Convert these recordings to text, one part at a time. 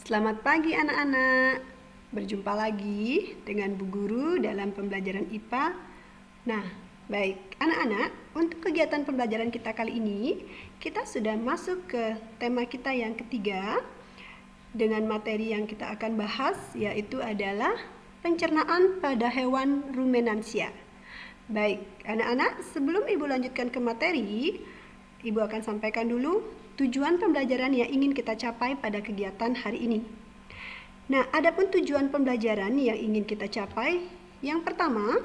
Selamat pagi anak-anak. Berjumpa lagi dengan Bu Guru dalam pembelajaran IPA. Nah, baik anak-anak, untuk kegiatan pembelajaran kita kali ini, kita sudah masuk ke tema kita yang ketiga dengan materi yang kita akan bahas, yaitu adalah pencernaan pada hewan rumenansia. Baik anak-anak, sebelum Ibu lanjutkan ke materi, Ibu akan sampaikan dulu tujuan pembelajaran yang ingin kita capai pada kegiatan hari ini. Nah, adapun tujuan pembelajaran yang ingin kita capai, yang pertama,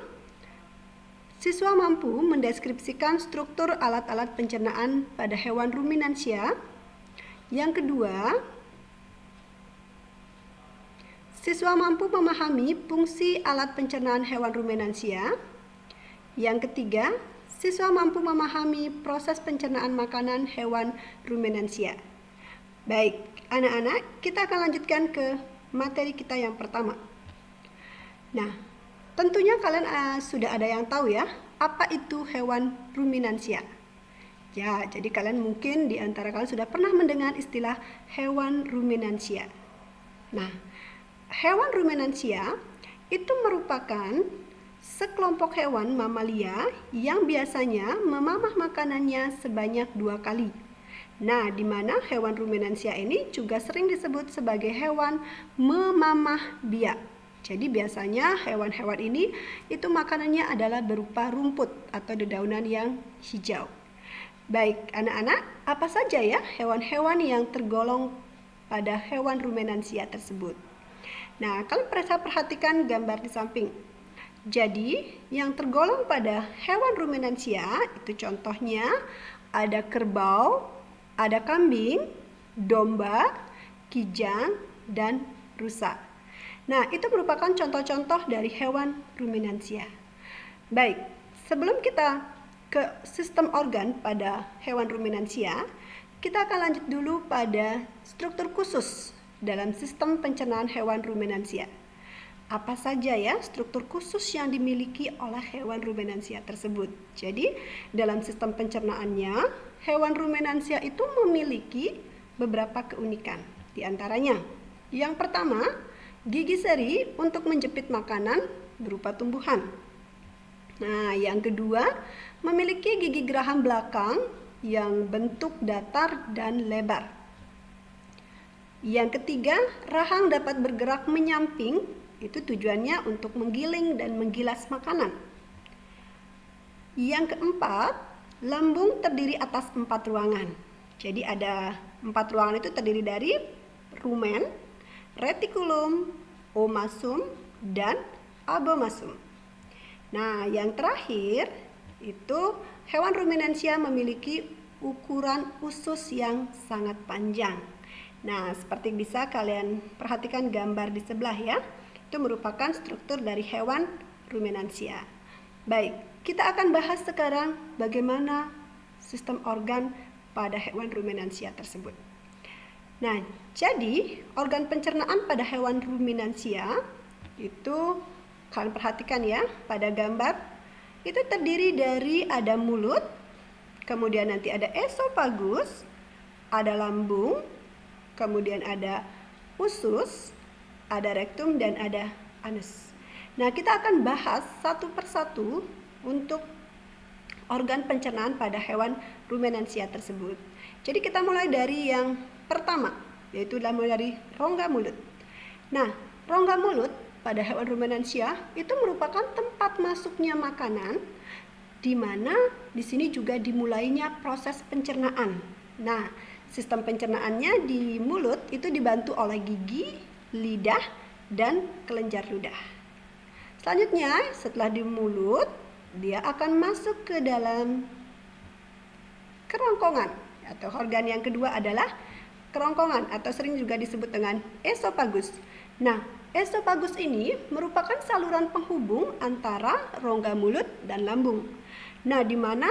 siswa mampu mendeskripsikan struktur alat-alat pencernaan pada hewan ruminansia. Yang kedua, siswa mampu memahami fungsi alat pencernaan hewan ruminansia. Yang ketiga, siswa mampu memahami proses pencernaan makanan hewan ruminansia. Baik, anak-anak, kita akan lanjutkan ke materi kita yang pertama. Nah, tentunya kalian sudah ada yang tahu ya, apa itu hewan ruminansia. Ya, jadi kalian mungkin di antara kalian sudah pernah mendengar istilah hewan ruminansia. Nah, hewan ruminansia itu merupakan sekelompok hewan mamalia yang biasanya memamah makanannya sebanyak 2 kali. Nah, di mana hewan ruminansia ini juga sering disebut sebagai hewan memamah biak. Jadi biasanya hewan-hewan ini itu makanannya adalah berupa rumput atau dedaunan yang hijau. Baik, anak-anak, apa saja ya hewan-hewan yang tergolong pada hewan ruminansia tersebut? Nah, kalian perhatikan gambar di samping. Jadi, yang tergolong pada hewan ruminansia itu contohnya ada kerbau, ada kambing, domba, kijang, dan rusa. Nah, itu merupakan contoh-contoh dari hewan ruminansia. Baik, sebelum kita ke sistem organ pada hewan ruminansia, kita akan lanjut dulu pada struktur khusus dalam sistem pencernaan hewan ruminansia. Apa saja ya struktur khusus yang dimiliki oleh hewan ruminansia tersebut. Jadi, dalam sistem pencernaannya, hewan ruminansia itu memiliki beberapa keunikan. Di antaranya, yang pertama, gigi seri untuk menjepit makanan berupa tumbuhan. Nah, yang kedua, memiliki gigi geraham belakang yang bentuk datar dan lebar. Yang ketiga, rahang dapat bergerak menyamping. Itu tujuannya untuk menggiling dan menggilas makanan. Yang keempat, lambung terdiri atas 4 ruangan. Jadi ada 4 ruangan itu terdiri dari rumen, retikulum, omasum, dan abomasum. Nah, yang terakhir itu hewan ruminansia memiliki ukuran usus yang sangat panjang. Nah, seperti bisa kalian perhatikan gambar di sebelah ya. Itu merupakan struktur dari hewan ruminansia. Baik, kita akan bahas sekarang bagaimana sistem organ pada hewan ruminansia tersebut. Nah, jadi organ pencernaan pada hewan ruminansia itu kalian perhatikan ya pada gambar. Itu terdiri dari ada mulut, kemudian nanti ada esofagus, ada lambung, kemudian ada usus, ada rektum, dan ada anus. Nah, kita akan bahas satu persatu untuk organ pencernaan pada hewan ruminansia tersebut. Jadi kita mulai dari yang pertama, yaitu mulai dari rongga mulut. Nah, rongga mulut pada hewan ruminansia itu merupakan tempat masuknya makanan, di mana di sini juga dimulainya proses pencernaan. Nah, sistem pencernaannya di mulut itu dibantu oleh gigi, lidah, dan kelenjar ludah. Selanjutnya, setelah di mulut, dia akan masuk ke dalam kerongkongan. Atau organ yang kedua adalah kerongkongan atau sering juga disebut dengan esofagus. Nah, esofagus ini merupakan saluran penghubung antara rongga mulut dan lambung. Nah, di mana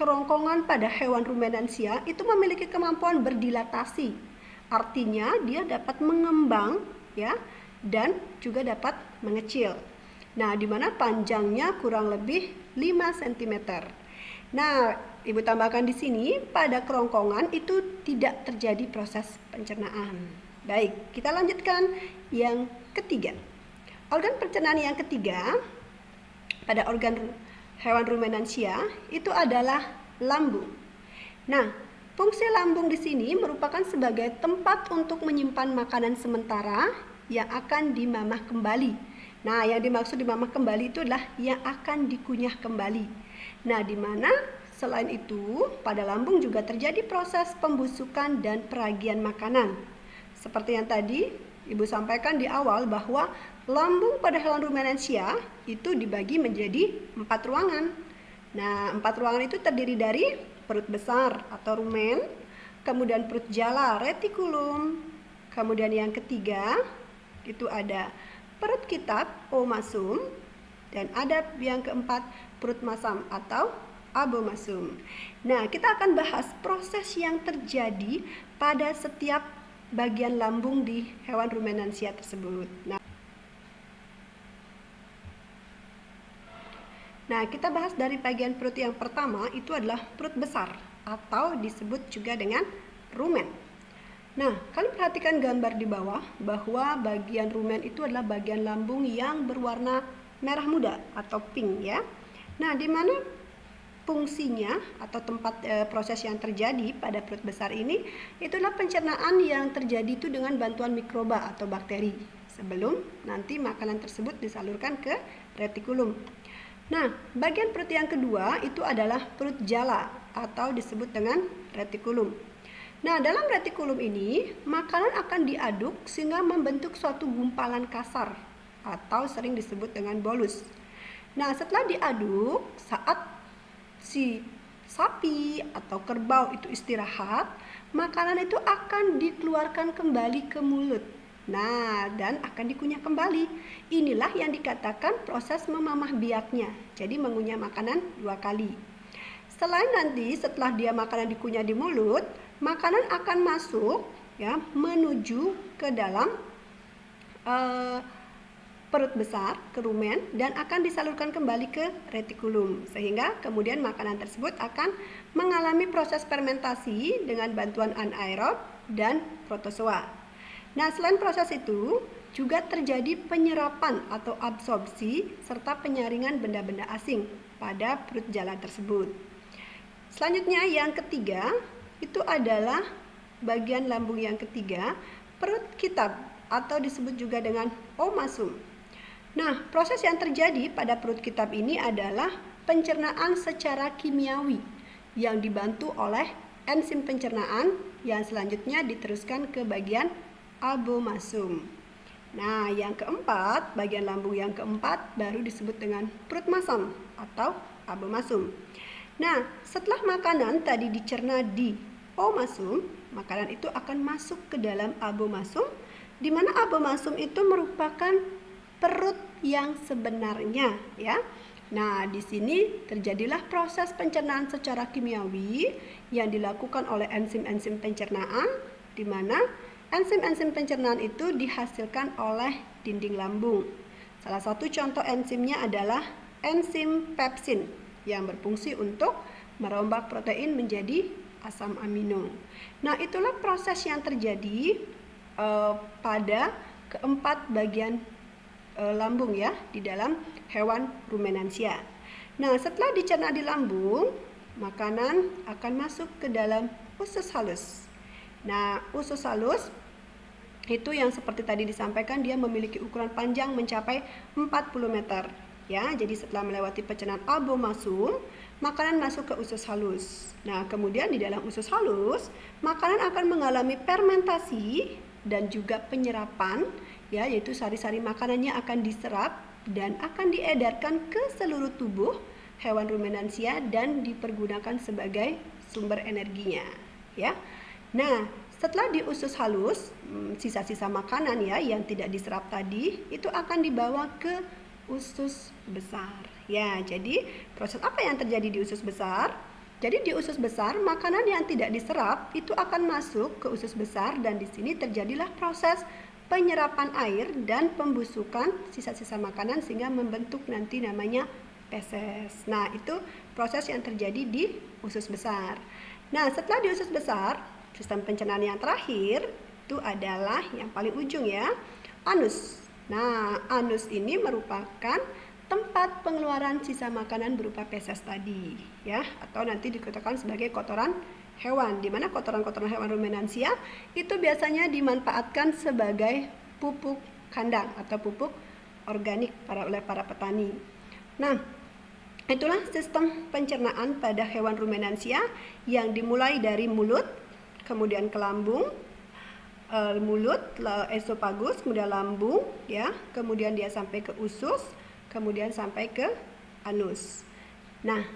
kerongkongan pada hewan ruminansia itu memiliki kemampuan berdilatasi. Artinya dia dapat mengembang ya dan juga dapat mengecil. Nah, di mana panjangnya kurang lebih 5 cm. Nah, Ibu tambahkan di sini, pada kerongkongan itu tidak terjadi proses pencernaan. Baik, kita lanjutkan yang ketiga. Organ pencernaan yang ketiga pada organ hewan rumenansia itu adalah lambung. Nah, fungsi lambung di sini merupakan sebagai tempat untuk menyimpan makanan sementara yang akan dimamah kembali. Nah, yang dimaksud dimamah kembali itu adalah yang akan dikunyah kembali. Nah, di mana selain itu, pada lambung juga terjadi proses pembusukan dan peragian makanan. Seperti yang tadi Ibu sampaikan di awal bahwa lambung pada hewan rumenansia itu dibagi menjadi 4 ruangan. Nah, 4 ruangan itu terdiri dari perut besar atau rumen, kemudian perut jala, retikulum, kemudian yang ketiga itu ada perut kitab, omasum, dan ada yang keempat perut masam atau abomasum. Nah, kita akan bahas proses yang terjadi pada setiap bagian lambung di hewan rumenansia tersebut. Nah, kita bahas dari bagian perut yang pertama, itu adalah perut besar atau disebut juga dengan rumen. Nah, kalian perhatikan gambar di bawah bahwa bagian rumen itu adalah bagian lambung yang berwarna merah muda atau pink ya. Nah, di mana fungsinya atau tempat proses yang terjadi pada perut besar ini itulah pencernaan yang terjadi itu dengan bantuan mikroba atau bakteri sebelum nanti makanan tersebut disalurkan ke retikulum. Nah, bagian perut yang kedua itu adalah perut jala atau disebut dengan retikulum. Nah, dalam retikulum ini makanan akan diaduk sehingga membentuk suatu gumpalan kasar atau sering disebut dengan bolus. Nah, setelah diaduk, saat si sapi atau kerbau itu istirahat, makanan itu akan dikeluarkan kembali ke mulut. Nah, dan akan dikunyah kembali. Inilah yang dikatakan proses memamah biaknya. Jadi mengunyah makanan 2 kali. Selain nanti setelah dia makanan dikunyah di mulut, makanan akan masuk ya menuju ke dalam perut besar, ke rumen, dan akan disalurkan kembali ke retikulum, sehingga kemudian makanan tersebut akan mengalami proses fermentasi dengan bantuan anaerob dan protozoa. Nah, selain proses itu juga terjadi penyerapan atau absorpsi serta penyaringan benda-benda asing pada perut jala tersebut. Selanjutnya yang ketiga itu adalah bagian lambung yang ketiga, perut kitab atau disebut juga dengan omasum. Nah, proses yang terjadi pada perut kitab ini adalah pencernaan secara kimiawi yang dibantu oleh enzim pencernaan yang selanjutnya diteruskan ke bagian abomasum. Nah, yang keempat, bagian lambung yang keempat baru disebut dengan perut masam atau abomasum. Nah, setelah makanan tadi dicerna di omasum, makanan itu akan masuk ke dalam abomasum, di mana abomasum itu merupakan perut yang sebenarnya ya. Nah, di sini terjadilah proses pencernaan secara kimiawi yang dilakukan oleh enzim-enzim pencernaan, di mana enzim-enzim pencernaan itu dihasilkan oleh dinding lambung. Salah satu contoh enzimnya adalah enzim pepsin yang berfungsi untuk merombak protein menjadi asam amino. Nah, itulah proses yang terjadi pada keempat bagian lambung ya di dalam hewan rumenansia. Nah, setelah dicerna di lambung, makanan akan masuk ke dalam usus halus. Nah, usus halus itu yang seperti tadi disampaikan, dia memiliki ukuran panjang mencapai 40 meter ya. Jadi setelah melewati pencernaan abomasum, makanan masuk ke usus halus. Nah, kemudian di dalam usus halus, makanan akan mengalami fermentasi dan juga penyerapan ya, yaitu sari-sari makanannya akan diserap dan akan diedarkan ke seluruh tubuh hewan rumenansia dan dipergunakan sebagai sumber energinya ya. Nah, setelah di usus halus, sisa-sisa makanan ya yang tidak diserap tadi itu akan dibawa ke usus besar ya. Jadi proses apa yang terjadi di usus besar? Jadi di usus besar, makanan yang tidak diserap itu akan masuk ke usus besar, dan di sini terjadilah proses penyerapan air dan pembusukan sisa-sisa makanan sehingga membentuk nanti namanya feses. Nah, itu proses yang terjadi di usus besar. Nah, setelah di usus besar, sistem pencernaan yang terakhir itu adalah yang paling ujung ya, anus. Nah, anus ini merupakan tempat pengeluaran sisa makanan berupa feses tadi ya, atau nanti dikatakan sebagai kotoran hewan, di mana kotoran-kotoran hewan ruminansia itu biasanya dimanfaatkan sebagai pupuk kandang atau pupuk organik oleh para petani. Nah, itulah sistem pencernaan pada hewan ruminansia yang dimulai dari mulut, kemudian ke lambung, mulut, esofagus, kemudian lambung, ya, kemudian dia sampai ke usus, kemudian sampai ke anus. Nah,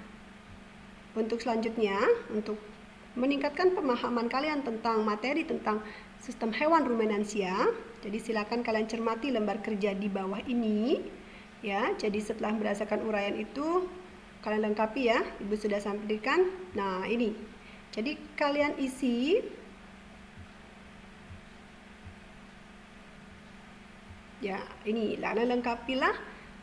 untuk selanjutnya, untuk meningkatkan pemahaman kalian tentang materi tentang sistem hewan ruminansia, jadi silakan kalian cermati lembar kerja di bawah ini, ya. Jadi setelah berdasarkan uraian itu, kalian lengkapi ya, Ibu sudah sampaikan. Nah, ini. Jadi kalian isi ya, ini. Lalu lengkapilah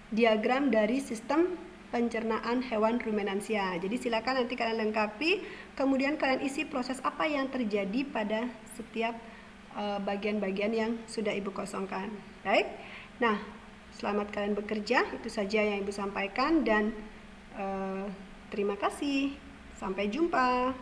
diagram dari sistem pencernaan hewan ruminansia. Jadi silakan nanti kalian lengkapi, kemudian kalian isi proses apa yang terjadi pada setiap bagian-bagian yang sudah Ibu kosongkan. Baik. Nah, selamat kalian bekerja. Itu saja yang Ibu sampaikan dan terima kasih. Sampai jumpa.